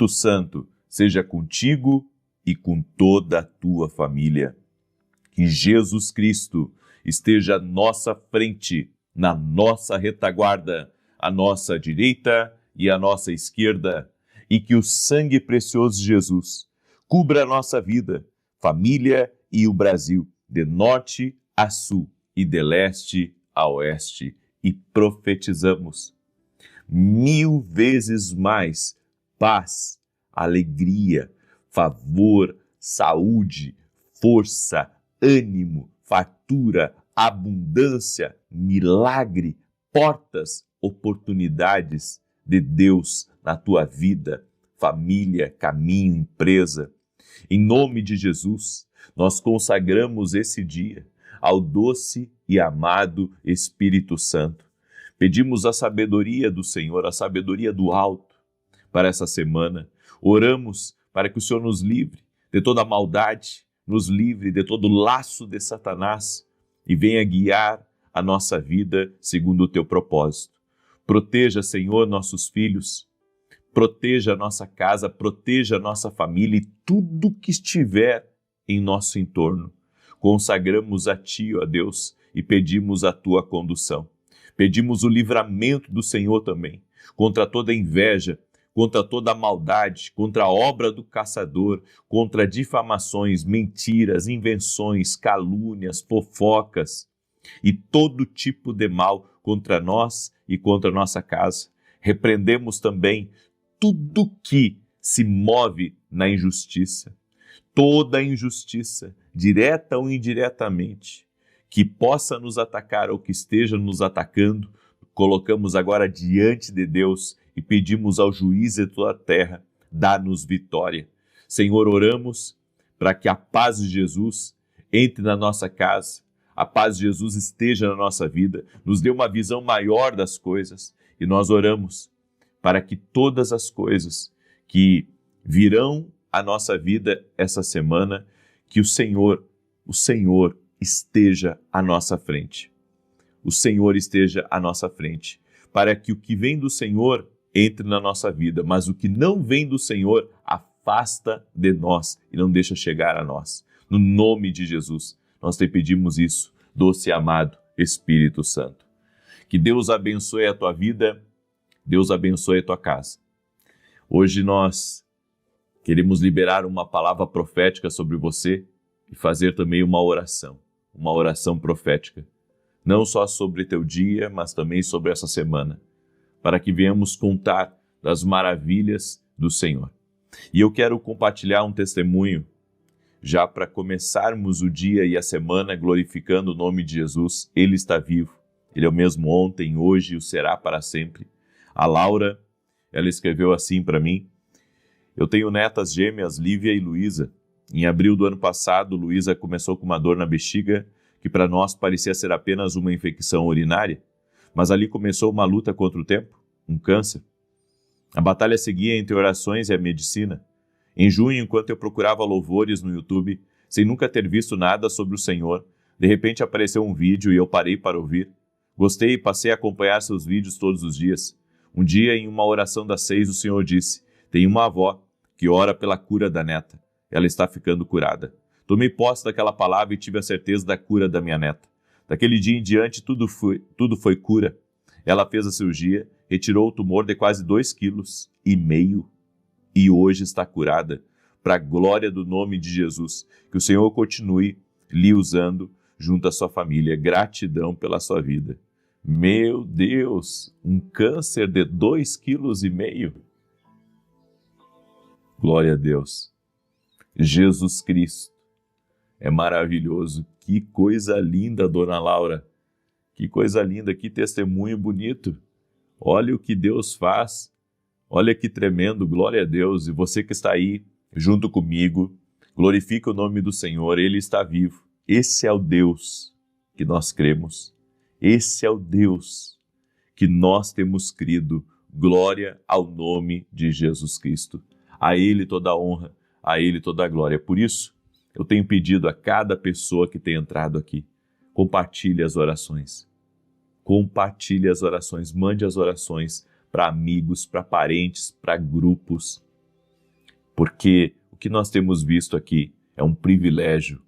Espírito Santo seja contigo e com toda a tua família. Que Jesus Cristo esteja à nossa frente, na nossa retaguarda, à nossa direita e à nossa esquerda, e que o sangue precioso de Jesus cubra a nossa vida, família e o Brasil, de norte a sul e de leste a oeste. E profetizamos 1000 vezes mais paz, alegria, favor, saúde, força, ânimo, fartura, abundância, milagre, portas, oportunidades de Deus na tua vida, família, caminho, empresa. Em nome de Jesus, nós consagramos esse dia ao doce e amado Espírito Santo. Pedimos a sabedoria do Senhor, a sabedoria do alto para essa semana. Oramos para que o Senhor nos livre de toda maldade, nos livre de todo laço de Satanás e venha guiar a nossa vida segundo o teu propósito. Proteja, Senhor, nossos filhos, proteja a nossa casa, proteja a nossa família e tudo que estiver em nosso entorno. Consagramos a Ti, ó Deus, e pedimos a Tua condução. Pedimos o livramento do Senhor também, contra toda inveja, contra toda maldade, contra a obra do caçador, contra difamações, mentiras, invenções, calúnias, fofocas e todo tipo de mal contra nós e contra a nossa casa. Repreendemos também tudo que se move na injustiça, toda injustiça, direta ou indiretamente, que possa nos atacar ou que esteja nos atacando, colocamos agora diante de Deus e pedimos ao juiz de toda a terra, dá-nos vitória. Senhor, oramos para que a paz de Jesus entre na nossa casa, a paz de Jesus esteja na nossa vida, nos dê uma visão maior das coisas e nós oramos para que todas as coisas que virão à nossa vida essa semana, que o Senhor esteja à nossa frente. O Senhor esteja à nossa frente, para que o que vem do Senhor entre na nossa vida, mas o que não vem do Senhor afasta de nós e não deixa chegar a nós. No nome de Jesus, nós te pedimos isso, doce e amado Espírito Santo. Que Deus abençoe a tua vida, Deus abençoe a tua casa. Hoje nós queremos liberar uma palavra profética sobre você e fazer também uma oração profética. Não só sobre teu dia, mas também sobre essa semana, para que venhamos contar das maravilhas do Senhor. E eu quero compartilhar um testemunho, já para começarmos o dia e a semana glorificando o nome de Jesus. Ele está vivo, Ele é o mesmo ontem, hoje e o será para sempre. A Laura, ela escreveu assim para mim: eu tenho netas gêmeas, Lívia e Luísa. Em abril do ano passado, Luísa começou com uma dor na bexiga, que para nós parecia ser apenas uma infecção urinária, mas ali começou uma luta contra o tempo, um câncer. A batalha seguia entre orações e a medicina. Em junho, enquanto eu procurava louvores no YouTube, sem nunca ter visto nada sobre o Senhor, de repente apareceu um vídeo e eu parei para ouvir. Gostei e passei a acompanhar seus vídeos todos os dias. Um dia, em uma oração das 6, o Senhor disse: tem uma avó que ora pela cura da neta. Ela está ficando curada. Tomei posse daquela palavra e tive a certeza da cura da minha neta. Daquele dia em diante, tudo foi cura. Ela fez a cirurgia, retirou o tumor de quase 2,5 quilos e hoje está curada. Para a glória do nome de Jesus, que o Senhor continue lhe usando junto à sua família. Gratidão pela sua vida. Meu Deus, um câncer de 2,5 quilos. Glória a Deus. Jesus Cristo é maravilhoso. Que coisa linda, dona Laura. Que coisa linda, que testemunho bonito. Olha o que Deus faz. Olha que tremendo, glória a Deus. E você que está aí junto comigo, glorifica o nome do Senhor. Ele está vivo. Esse é o Deus que nós cremos. Esse é o Deus que nós temos crido. Glória ao nome de Jesus Cristo. A Ele toda a honra, a Ele toda a glória. Por isso, eu tenho pedido a cada pessoa que tem entrado aqui, compartilhe as orações. Compartilhe as orações, mande as orações para amigos, para parentes, para grupos. porque o que nós temos visto aqui é um privilégio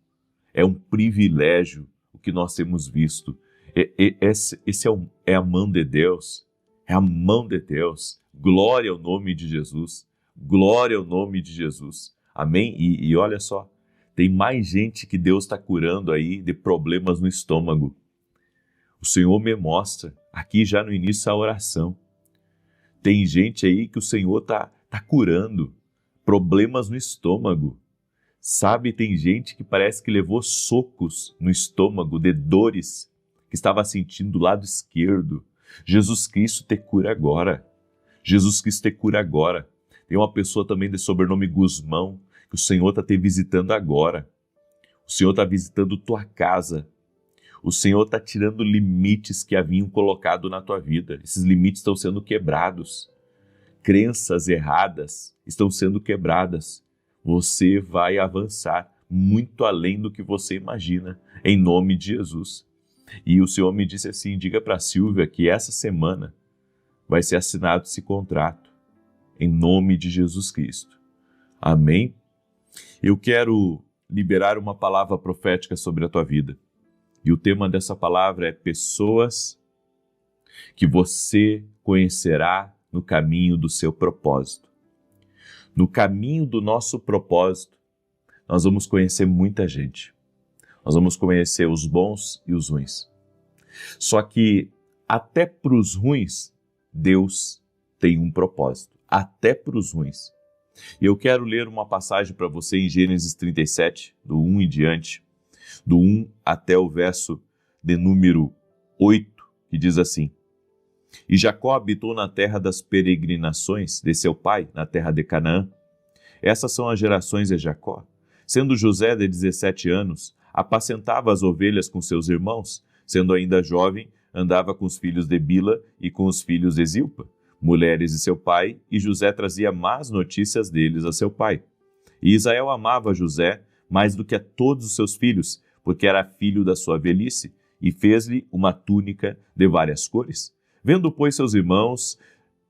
o que nós temos visto. É a mão de Deus, é a mão de Deus. Glória ao nome de Jesus, glória ao nome de Jesus, amém? E olha só, tem mais gente que Deus está curando aí de problemas no estômago. O Senhor me mostra, aqui já no início da oração, tem gente aí que o Senhor tá curando problemas no estômago. Sabe, tem gente que parece que levou socos no estômago de dores que estava sentindo do lado esquerdo. Jesus Cristo te cura agora. Jesus Cristo te cura agora. Tem uma pessoa também de sobrenome Guzmão que o Senhor está te visitando agora. O Senhor está visitando tua casa. O Senhor está tirando limites que haviam colocado na tua vida. Esses limites estão sendo quebrados. Crenças erradas estão sendo quebradas. Você vai avançar muito além do que você imagina, em nome de Jesus. E o Senhor me disse assim, diga para a Silvia que essa semana vai ser assinado esse contrato, em nome de Jesus Cristo. Amém? Eu quero liberar uma palavra profética sobre a tua vida. E o tema dessa palavra é pessoas que você conhecerá no caminho do seu propósito. No caminho do nosso propósito, nós vamos conhecer muita gente. Nós vamos conhecer os bons e os ruins. Só que até para os ruins, Deus tem um propósito. Até para os ruins. E eu quero ler uma passagem para você em Gênesis 37, do 1 em diante, do 1 até o verso de número 8, que diz assim: E Jacó habitou na terra das peregrinações de seu pai, na terra de Canaã. Essas são as gerações de Jacó. Sendo José de 17 anos, apacentava as ovelhas com seus irmãos. Sendo ainda jovem, andava com os filhos de Bila e com os filhos de Zilpa, mulheres de seu pai, e José trazia más notícias deles a seu pai. E Israel amava José mais do que a todos os seus filhos, porque era filho da sua velhice, e fez-lhe uma túnica de várias cores. Vendo, pois, seus irmãos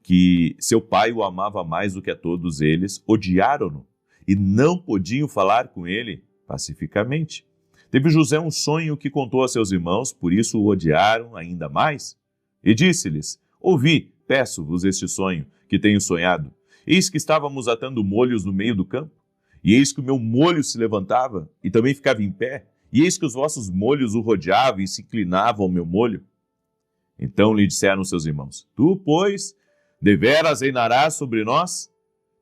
que seu pai o amava mais do que a todos eles, odiaram-no e não podiam falar com ele pacificamente. Teve José um sonho que contou a seus irmãos, por isso o odiaram ainda mais. E disse-lhes: Ouvi, peço-vos este sonho que tenho sonhado. Eis que estávamos atando molhos no meio do campo, e eis que o meu molho se levantava e também ficava em pé, e eis que os vossos molhos o rodeavam e se inclinavam ao meu molho. Então lhe disseram seus irmãos: Tu, pois, deveras reinarás sobre nós?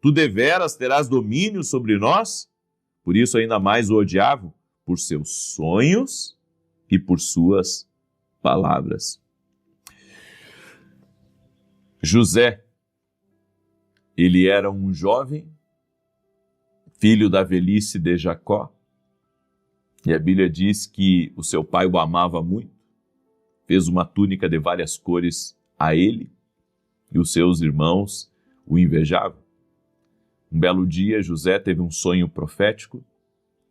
Tu deveras terás domínio sobre nós? Por isso ainda mais o odiavam, por seus sonhos e por suas palavras. José, ele era um jovem, filho da velhice de Jacó, e a Bíblia diz que o seu pai o amava muito, fez uma túnica de várias cores a ele, e os seus irmãos o invejavam. Um belo dia, José teve um sonho profético,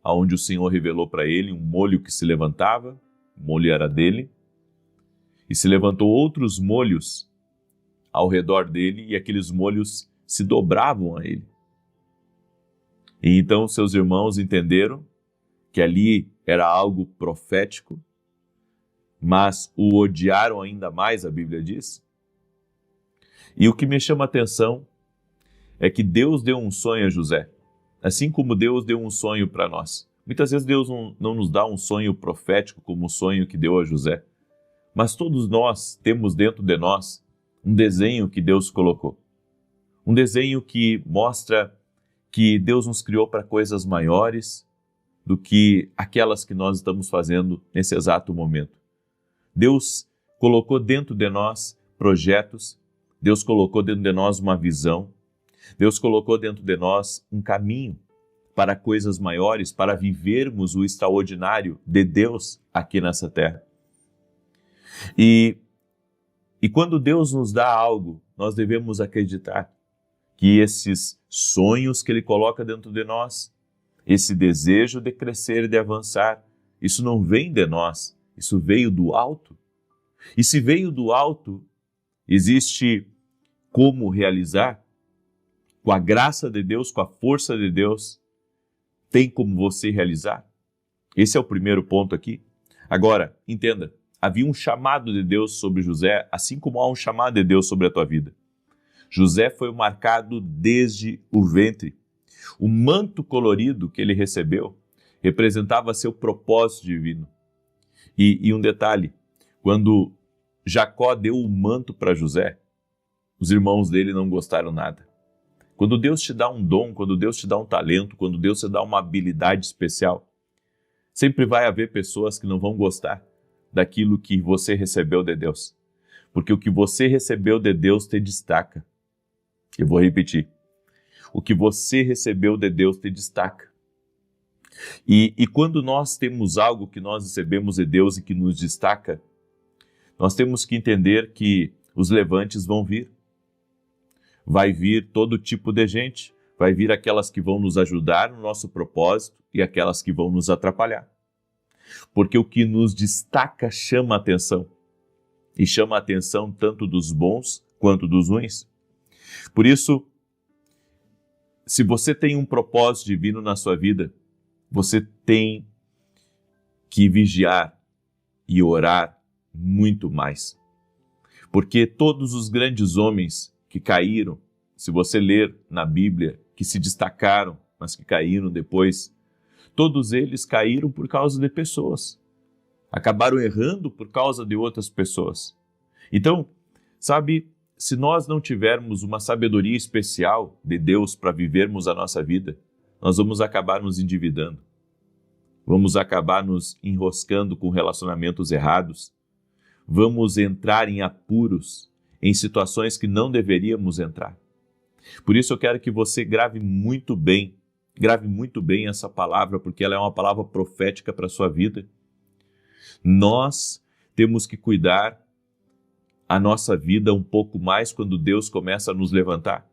onde o Senhor revelou para ele um molho que se levantava, o molho era dele, e se levantou outros molhos ao redor dele, e aqueles molhos se dobravam a ele. E então seus irmãos entenderam que ali era algo profético, mas o odiaram ainda mais, a Bíblia diz. E o que me chama a atenção é que Deus deu um sonho a José, assim como Deus deu um sonho para nós. Muitas vezes Deus não nos dá um sonho profético como o sonho que deu a José, mas todos nós temos dentro de nós um desenho que Deus colocou. Um desenho que mostra que Deus nos criou para coisas maiores do que aquelas que nós estamos fazendo nesse exato momento. Deus colocou dentro de nós projetos, Deus colocou dentro de nós uma visão, Deus colocou dentro de nós um caminho para coisas maiores, para vivermos o extraordinário de Deus aqui nessa terra. E quando Deus nos dá algo, nós devemos acreditar que esses sonhos que Ele coloca dentro de nós, esse desejo de crescer e de avançar, isso não vem de nós, isso veio do alto. E se veio do alto, existe como realizar? com a graça de Deus, com a força de Deus, tem como você realizar? Esse é o primeiro ponto aqui. Agora, entenda, havia um chamado de Deus sobre José, assim como há um chamado de Deus sobre a tua vida. José foi marcado desde o ventre. O manto colorido que ele recebeu representava seu propósito divino. E um detalhe, quando Jacó deu o manto para José, os irmãos dele não gostaram nada. Quando Deus te dá um dom, quando Deus te dá um talento, quando Deus te dá uma habilidade especial, sempre vai haver pessoas que não vão gostar daquilo que você recebeu de Deus. Porque o que você recebeu de Deus te destaca. Eu vou repetir. O que você recebeu de Deus te destaca. E quando nós temos algo que nós recebemos de Deus e que nos destaca, nós temos que entender que os levantes vão vir. Vai vir todo tipo de gente, vai vir aquelas que vão nos ajudar no nosso propósito e aquelas que vão nos atrapalhar. Porque o que nos destaca chama a atenção. E chama a atenção tanto dos bons quanto dos ruins. Por isso, se você tem um propósito divino na sua vida, você tem que vigiar e orar muito mais. Porque todos os grandes homens que caíram, se você ler na Bíblia, que se destacaram, mas que caíram depois, todos eles caíram por causa de pessoas. Acabaram errando por causa de outras pessoas. Então, sabe, se nós não tivermos uma sabedoria especial de Deus para vivermos a nossa vida, nós vamos acabar nos endividando. Vamos acabar nos enroscando com relacionamentos errados. Vamos entrar em apuros, em situações que não deveríamos entrar. Por isso eu quero que você grave muito bem essa palavra, porque ela é uma palavra profética para a sua vida. Nós temos que cuidar a nossa vida um pouco mais quando Deus começa a nos levantar.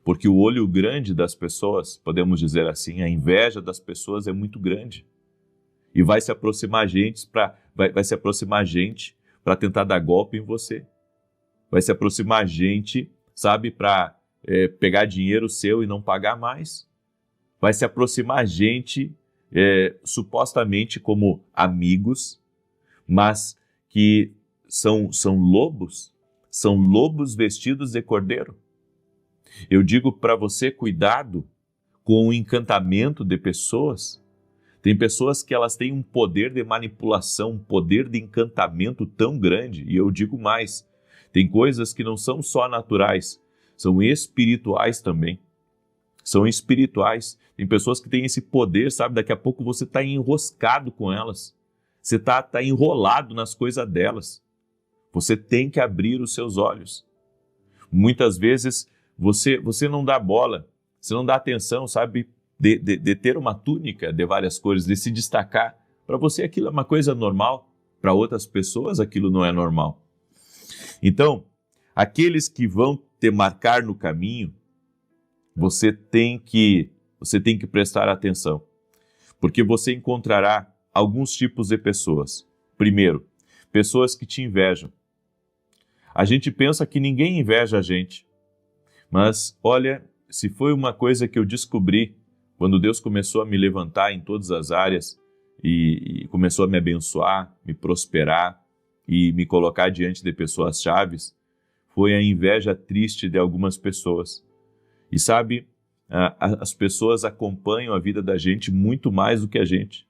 Porque o olho grande das pessoas, podemos dizer assim, a inveja das pessoas é muito grande. E vai se aproximar gente para tentar dar golpe em você. Vai se aproximar gente, sabe, para pegar dinheiro seu e não pagar mais. Vai se aproximar gente, supostamente como amigos, mas que são lobos vestidos de cordeiro. Eu digo para você, cuidado com o encantamento de pessoas. Tem pessoas que elas têm um poder de manipulação, um poder de encantamento tão grande, e eu digo mais, tem coisas que não são só naturais, são espirituais também. São espirituais. Tem pessoas que têm esse poder, sabe? Daqui a pouco você está enroscado com elas. Você está enrolado nas coisas delas. Você tem que abrir os seus olhos. Muitas vezes você não dá bola, você não dá atenção, sabe? De ter uma túnica de várias cores, de se destacar. Para você aquilo é uma coisa normal, para outras pessoas aquilo não é normal. Então, aqueles que vão te marcar no caminho, você tem que prestar atenção, porque você encontrará alguns tipos de pessoas. Primeiro, pessoas que te invejam. A gente pensa que ninguém inveja a gente, mas olha, se foi uma coisa que eu descobri quando Deus começou a me levantar em todas as áreas e começou a me abençoar, me prosperar e me colocar diante de pessoas chaves, foi a inveja triste de algumas pessoas. E sabe, as pessoas acompanham a vida da gente muito mais do que a gente.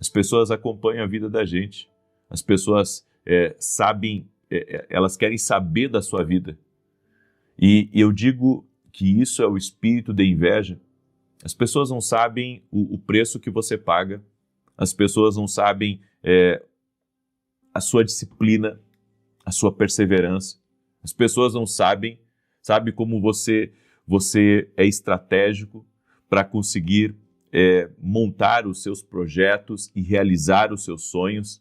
As pessoas acompanham a vida da gente. As pessoas sabem, elas querem saber da sua vida. E eu digo que isso é o espírito de inveja. As pessoas não sabem o preço que você paga. As pessoas não sabem a sua disciplina, a sua perseverança. As pessoas não sabem, sabe como você é estratégico para conseguir montar os seus projetos e realizar os seus sonhos.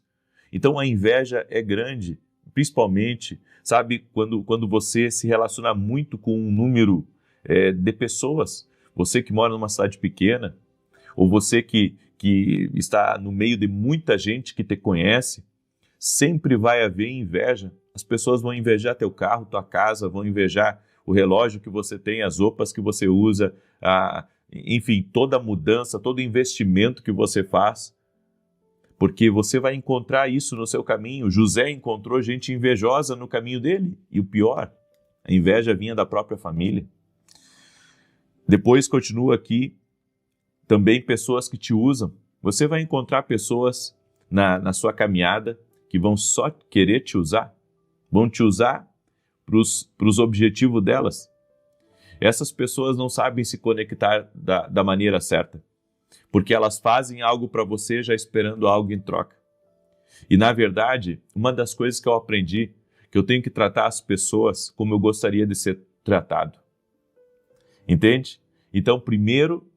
Então a inveja é grande, principalmente, sabe, quando você se relaciona muito com um número de pessoas. Você que mora numa cidade pequena, ou você que está no meio de muita gente que te conhece, sempre vai haver inveja. As pessoas vão invejar teu carro, tua casa, vão invejar o relógio que você tem, as roupas que você usa, enfim, toda mudança, todo investimento que você faz, porque você vai encontrar isso no seu caminho. José encontrou gente invejosa no caminho dele, e o pior, a inveja vinha da própria família. Depois continua aqui, também pessoas que te usam. Você vai encontrar pessoas na sua caminhada que vão só querer te usar, vão te usar para os objetivos delas. Essas pessoas não sabem se conectar da maneira certa, porque elas fazem algo para você já esperando algo em troca. E na verdade, uma das coisas que eu aprendi, que eu tenho que tratar as pessoas como eu gostaria de ser tratado. Entende? Então, primeiro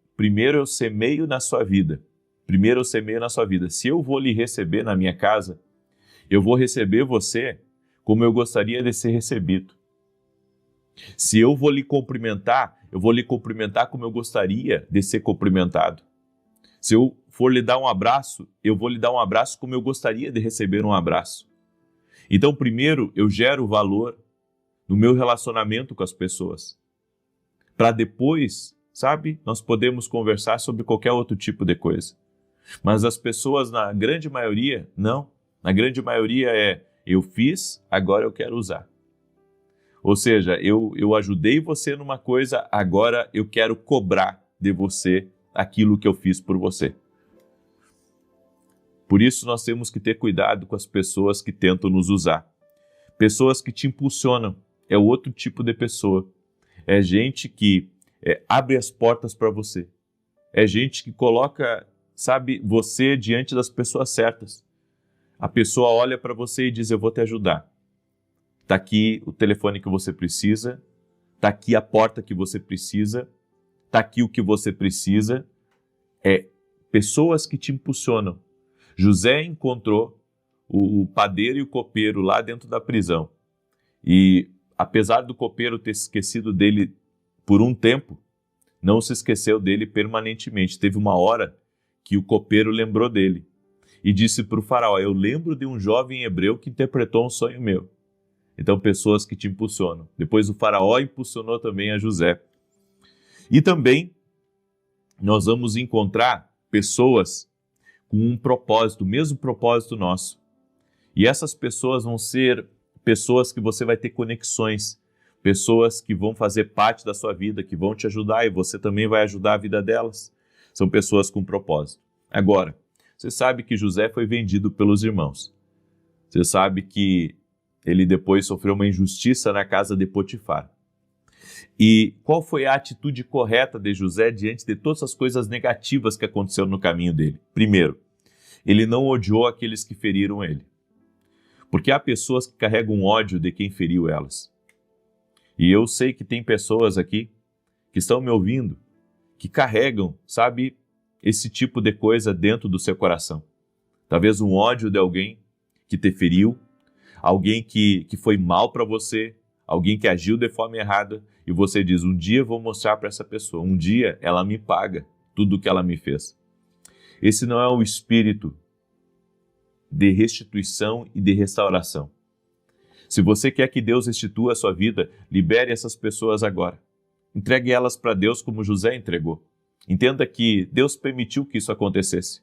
eu semeio na sua vida. Primeiro eu semeio na sua vida. Se eu vou lhe receber na minha casa, eu vou receber você como eu gostaria de ser recebido. Se eu vou lhe cumprimentar como eu gostaria de ser cumprimentado. Se eu for lhe dar um abraço, eu vou lhe dar um abraço como eu gostaria de receber um abraço. Então, primeiro, eu gero valor no meu relacionamento com as pessoas. Para depois, sabe, nós podemos conversar sobre qualquer outro tipo de coisa. Mas as pessoas, na grande maioria, não. Na grande maioria eu fiz, agora eu quero usar. Ou seja, eu ajudei você numa coisa, agora eu quero cobrar de você aquilo que eu fiz por você. Por isso nós temos que ter cuidado com as pessoas que tentam nos usar. Pessoas que te impulsionam, é outro tipo de pessoa. É gente que abre as portas para você. É gente que coloca, sabe, você diante das pessoas certas. A pessoa olha para você e diz, eu vou te ajudar. Está aqui o telefone que você precisa, está aqui a porta que você precisa, está aqui o que você precisa. Pessoas que te impulsionam. José encontrou o padeiro e o copeiro lá dentro da prisão. E apesar do copeiro ter esquecido dele por um tempo, não se esqueceu dele permanentemente. Teve uma hora que o copeiro lembrou dele e disse para o faraó, eu lembro de um jovem hebreu que interpretou um sonho meu. Então, pessoas que te impulsionam. Depois o faraó impulsionou também a José. E também nós vamos encontrar pessoas com um propósito, o mesmo propósito nosso. E essas pessoas vão ser pessoas que você vai ter conexões, pessoas que vão fazer parte da sua vida, que vão te ajudar e você também vai ajudar a vida delas. São pessoas com propósito. Agora, você sabe que José foi vendido pelos irmãos. Você sabe que ele depois sofreu uma injustiça na casa de Potifar. E qual foi a atitude correta de José diante de todas as coisas negativas que aconteceram no caminho dele? Primeiro, ele não odiou aqueles que feriram ele. Porque há pessoas que carregam ódio de quem feriu elas. E eu sei que tem pessoas aqui que estão me ouvindo, que carregam, sabe, esse tipo de coisa dentro do seu coração. Talvez um ódio de alguém que te feriu, alguém que foi mal para você, alguém que agiu de forma errada, e você diz, um dia eu vou mostrar para essa pessoa, um dia ela me paga tudo o que ela me fez. Esse não é o espírito de restituição e de restauração. Se você quer que Deus restitua a sua vida, libere essas pessoas agora. Entregue elas para Deus como José entregou. Entenda que Deus permitiu que isso acontecesse.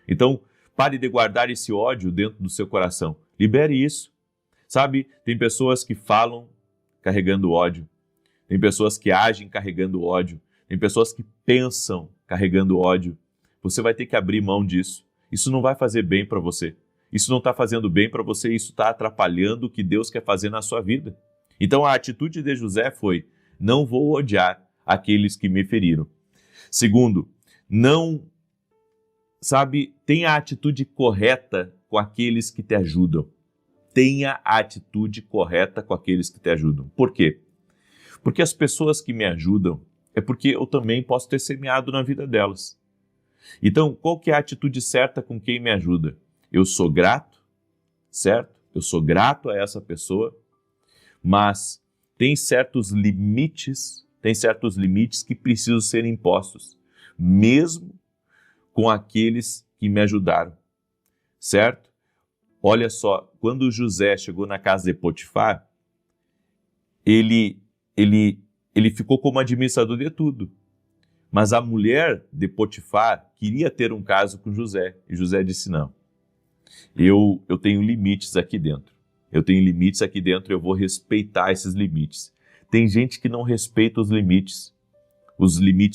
Então, pare de guardar esse ódio dentro do seu coração. Libere isso. Sabe, tem pessoas que falam carregando ódio. Tem pessoas que agem carregando ódio. Tem pessoas que pensam carregando ódio. Você vai ter que abrir mão disso. Isso não vai fazer bem para você. Isso não está fazendo bem para você, isso está atrapalhando o que Deus quer fazer na sua vida. Então a atitude de José foi, não vou odiar aqueles que me feriram. Segundo, tenha a atitude correta com aqueles que te ajudam. Tenha a atitude correta com aqueles que te ajudam. Por quê? Porque as pessoas que me ajudam é porque eu também posso ter semeado na vida delas. Então, qual que é a atitude certa com quem me ajuda? Eu sou grato, certo? Eu sou grato a essa pessoa, mas tem certos limites que precisam ser impostos, mesmo com aqueles que me ajudaram, certo? Olha só, quando José chegou na casa de Potifar, ele ele ficou como administrador de tudo. Mas a mulher de Potifar queria ter um caso com José. E José disse, não, eu tenho limites aqui dentro. Eu tenho limites aqui dentro, eu vou respeitar esses limites. Tem gente que não respeita os limites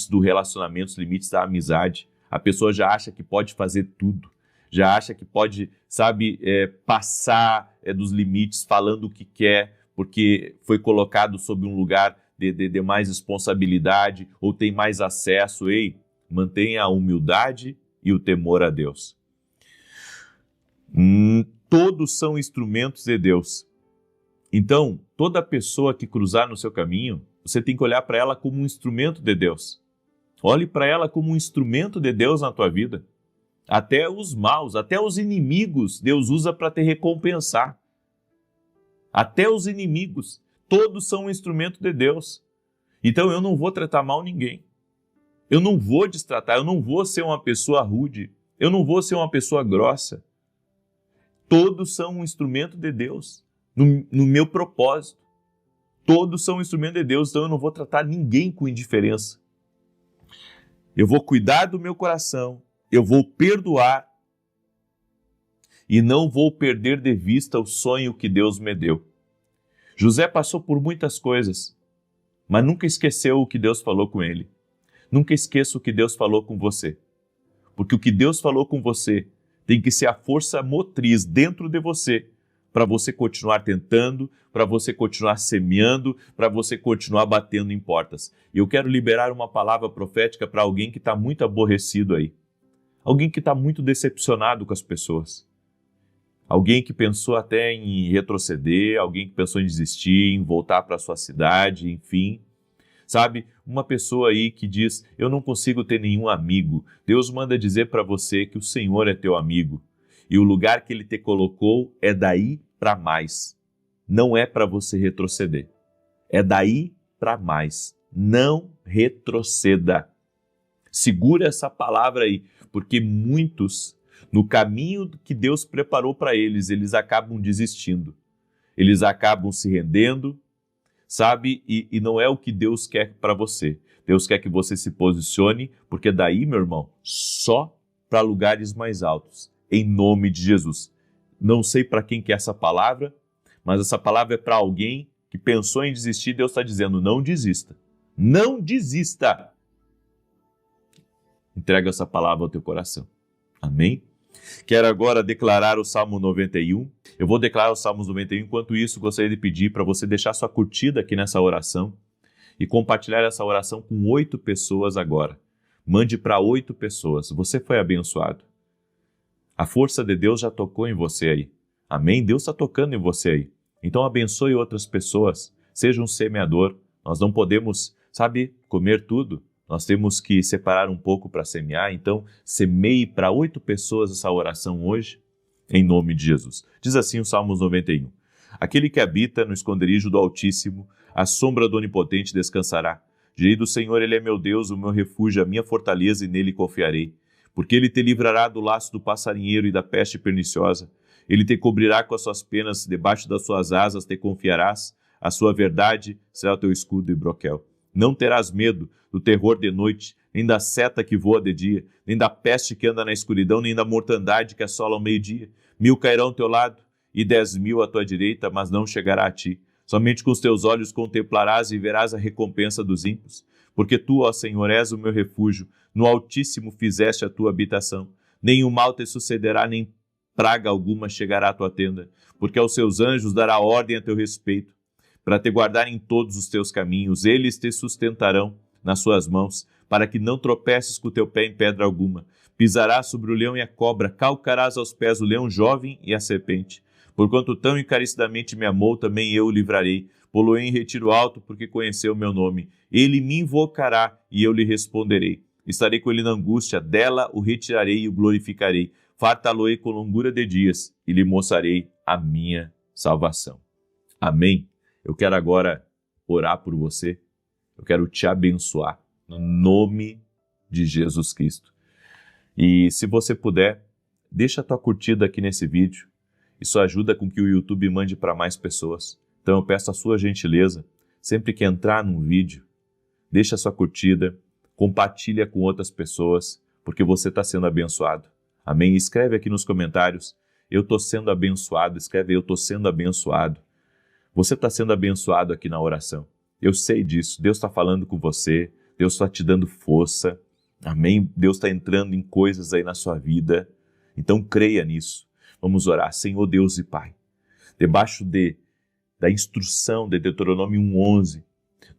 do relacionamento, os limites da amizade. A pessoa já acha que pode fazer tudo, já acha que pode, passar dos limites falando o que quer, porque foi colocado sob um lugar de mais responsabilidade ou tem mais acesso. Ei, mantenha a humildade e o temor a Deus. Todos são instrumentos de Deus. Então, toda pessoa que cruzar no seu caminho, você tem que olhar para ela como um instrumento de Deus. Olhe para ela como um instrumento de Deus na tua vida. Até os maus, até os inimigos, Deus usa para te recompensar. Até os inimigos, todos são um instrumento de Deus. Então eu não vou tratar mal ninguém. Eu não vou destratar, eu não vou ser uma pessoa rude, eu não vou ser uma pessoa grossa. Todos são um instrumento de Deus, no meu propósito. Todos são um instrumento de Deus, então eu não vou tratar ninguém com indiferença. Eu vou cuidar do meu coração, eu vou perdoar e não vou perder de vista o sonho que Deus me deu. José passou por muitas coisas, mas nunca esqueceu o que Deus falou com ele. Nunca esqueça o que Deus falou com você, porque o que Deus falou com você tem que ser a força motriz dentro de você, para você continuar tentando, para você continuar semeando, para você continuar batendo em portas. E eu quero liberar uma palavra profética para alguém que está muito aborrecido aí. Alguém que está muito decepcionado com as pessoas. Alguém que pensou até em retroceder, alguém que pensou em desistir, em voltar para a sua cidade, enfim. Sabe, uma pessoa aí que diz, eu não consigo ter nenhum amigo. Deus manda dizer para você que o Senhor é teu amigo. E o lugar que Ele te colocou é daí para mais. Não é para você retroceder. É daí para mais. Não retroceda. Segura essa palavra aí, porque muitos, no caminho que Deus preparou para eles, eles acabam desistindo. Eles acabam se rendendo, sabe? E não é o que Deus quer para você. Deus quer que você se posicione, porque daí, meu irmão, só para lugares mais altos. Em nome de Jesus. Não sei para quem que é essa palavra, mas essa palavra é para alguém que pensou em desistir. Deus está dizendo, não desista. Não desista. Entrega essa palavra ao teu coração. Amém? Quero agora declarar o Salmo 91. Eu vou declarar o Salmo 91. Enquanto isso, gostaria de pedir para você deixar sua curtida aqui nessa oração e compartilhar essa oração com 8 pessoas agora. Mande para 8 pessoas. Você foi abençoado. A força de Deus já tocou em você aí. Amém? Deus está tocando em você aí. Então abençoe outras pessoas. Seja um semeador. Nós não podemos, comer tudo. Nós temos que separar um pouco para semear. Então semeie para 8 pessoas essa oração hoje, em nome de Jesus. Diz assim o Salmos 91. Aquele que habita no esconderijo do Altíssimo, à sombra do Onipotente descansará. Direi do Senhor, Ele é meu Deus, o meu refúgio, a minha fortaleza, e nele confiarei. Porque Ele te livrará do laço do passarinheiro e da peste perniciosa. Ele te cobrirá com as suas penas, debaixo das suas asas te confiarás. A sua verdade será o teu escudo e broquel. Não terás medo do terror de noite, nem da seta que voa de dia, nem da peste que anda na escuridão, nem da mortandade que assola ao meio-dia. 1000 cairão ao teu lado e 10.000 à tua direita, mas não chegará a ti. Somente com os teus olhos contemplarás e verás a recompensa dos ímpios. Porque tu, ó Senhor, és o meu refúgio, no Altíssimo fizeste a tua habitação. Nem o mal te sucederá, nem praga alguma chegará à tua tenda, porque aos seus anjos dará ordem a teu respeito, para te guardar em todos os teus caminhos. Eles te sustentarão nas suas mãos, para que não tropeces com o teu pé em pedra alguma. Pisarás sobre o leão e a cobra, calcarás aos pés o leão jovem e a serpente. Porquanto tão encarecidamente me amou, também eu o livrarei. Pô-lo-ei em retiro alto, porque conheceu o meu nome. Ele me invocará e eu lhe responderei. Estarei com ele na angústia, dela o retirarei e o glorificarei. Fartá-lo-ei com longura de dias e lhe mostrarei a minha salvação. Amém? Eu quero agora orar por você. Eu quero te abençoar no nome de Jesus Cristo. E se você puder, deixa a tua curtida aqui nesse vídeo. Isso ajuda com que o YouTube mande para mais pessoas. Então eu peço a sua gentileza. sempre que entrar num vídeo, deixa a sua curtida, compartilha com outras pessoas, porque você está sendo abençoado. Amém? Escreve aqui nos comentários, eu estou sendo abençoado. Escreve, eu estou sendo abençoado. Você está sendo abençoado aqui na oração. Eu sei disso. Deus está falando com você. Deus está te dando força. Amém? Deus está entrando em coisas aí na sua vida. Então creia nisso. Vamos orar. Senhor Deus e Pai, debaixo da instrução de Deuteronômio 1:11,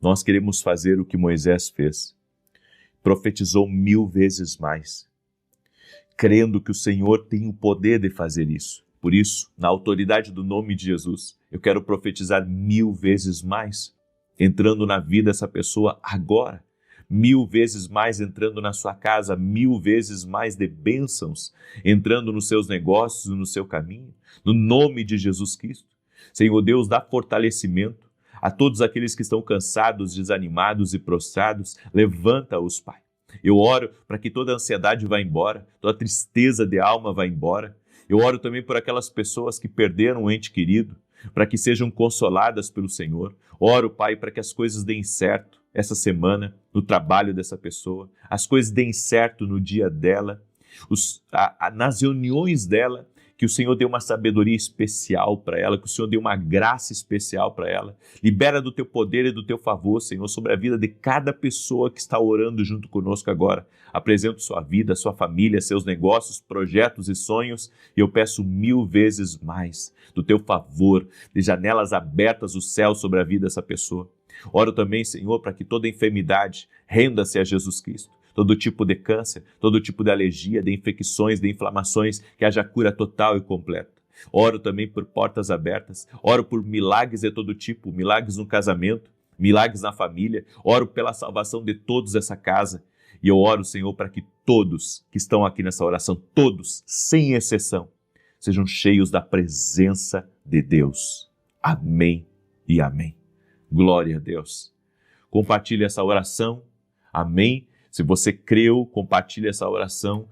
nós queremos fazer o que Moisés fez. Profetizou 1000 vezes mais, crendo que o Senhor tem o poder de fazer isso. Por isso, na autoridade do nome de Jesus, eu quero profetizar 1000 vezes mais, entrando na vida dessa pessoa agora. 1000 vezes mais entrando na sua casa, 1000 vezes mais de bênçãos entrando nos seus negócios e no seu caminho, no nome de Jesus Cristo. Senhor Deus, dá fortalecimento a todos aqueles que estão cansados, desanimados e prostrados. Levanta-os, Pai. Eu oro para que toda ansiedade vá embora, toda tristeza de alma vá embora. Eu oro também por aquelas pessoas que perderam um ente querido, para que sejam consoladas pelo Senhor. Oro, Pai, para que as coisas deem certo essa semana, no trabalho dessa pessoa, as coisas deem certo no dia dela, nas reuniões dela, que o Senhor dê uma sabedoria especial para ela, que o Senhor dê uma graça especial para ela. Libera do teu poder e do teu favor, Senhor, sobre a vida de cada pessoa que está orando junto conosco agora. Apresento sua vida, sua família, seus negócios, projetos e sonhos, e eu peço 1000 vezes mais do teu favor, de janelas abertas do céu sobre a vida dessa pessoa. Oro também, Senhor, para que toda enfermidade renda-se a Jesus Cristo. Todo tipo de câncer, todo tipo de alergia, de infecções, de inflamações, que haja cura total e completa. Oro também por portas abertas, oro por milagres de todo tipo, milagres no casamento, milagres na família, oro pela salvação de todos essa casa. E eu oro, Senhor, para que todos que estão aqui nessa oração, todos, sem exceção, sejam cheios da presença de Deus. Amém e amém. Glória a Deus. Compartilhe essa oração. Amém. Se você creu, compartilhe essa oração